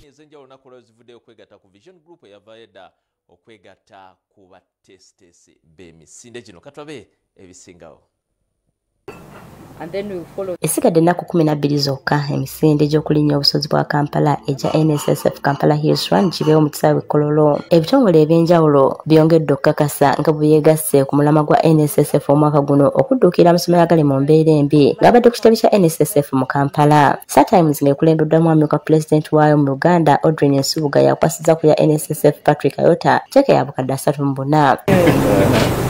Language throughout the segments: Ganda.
Ezenjawulo nakola zivudde okwegatta ku Vision Group eyavaayedda okwegatta ku batesitesi b'emisinde gino katwabe ebisingawo. And then we follow. Esigadde ennaku 12 zokka emisinde gy'okulinnya obusozi bwa Kampala egya NSSF Kampala Hills Run Gibeewo mu kisaawe Kololo. Ebitongole eby'enjawulo byongedde okukakasa nga bwe yeegasse ku mulamwa gwa NSSF omwaka guno okudduukira amasomero agali mu mbeera embi ng'abadde ku kitebe kya NSSF mu Kampala. StarTimes ng'ekulembeddwamu amyuka Pulezidenti waayo mu Uganda Audrey Nsubuga yakwasizza ku ya NSSF Patrick Ayota cheque ya bukadde 34.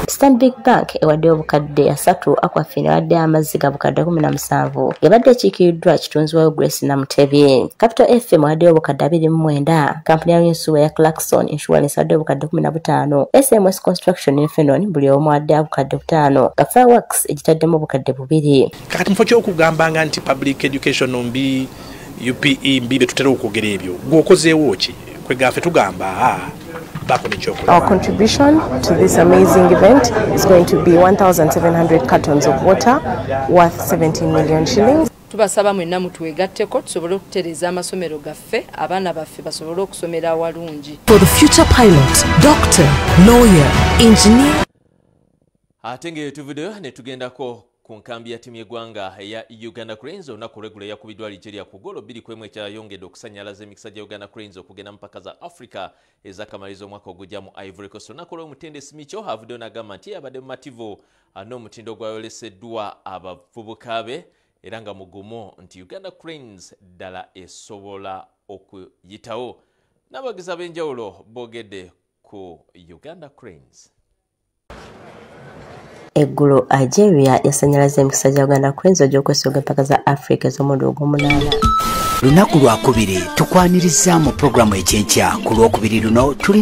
Stanbic Bank ewadde obukadde 3 Aquafina ewadde amazzi ga bukadde 17 yabadde ekiikiddwa kitunzi wayo Grace Namutebi. Capital FM ewadde obukadde 29. Kampuni ya Nsuwa ya Clarkson Insurance ewadde obukadde 15. SMS Construction Infenon buli omu ewadde obukadde 5. Fireworks egitaddemu obukadde 2. Kakati mufo ky'okugambanga nti public education mbi UPE mbi betutera okwogera ebyo gw'okozeewo ki kwegaffe tugamba Our contribution to this amazing event is going to be 1,700 cartons of water worth 17 million shillings. Tubasaba mwenna mutwegatteko tusobole okutereeza amasomero gaffe abaana baffe basobole okusomera awalungi. For the future pilot, doctor, lawyer, engineer. Ate ng'etuvudeyo ne tugendako ku nkambi ya timu y'eggwanga eya Uganda Cranes olunaku olw'eggulo yakubiddwa Nigeria ku ggoolo 2-1 ekyayongedde okusannyalaza emikisa gya Uganda Cranes okugenda mu mpaka za Africa ez'akamalirizo omwaka ogujja mu Ivory Coast. Olunaku olw'omutendesi Micho avuddeyo n'agamba nti abadde mumativu n'omutindo gwayoleseddwa abavubuka be era nga mugumu nti Uganda Cranes ddala esobola okuyitawo. N'abagizi ab'enjawulo boogedde ku Uganda Cranes. Eggulo Algeria yasannyalaza emikisa gya Uganda Cranes egy'okwesooga empaka za Africa ez'omulundi ogw'omunaana. Lunaku lwakubiri tukwaniriza mu programu ekyenkya ku lwokubiri luno tuli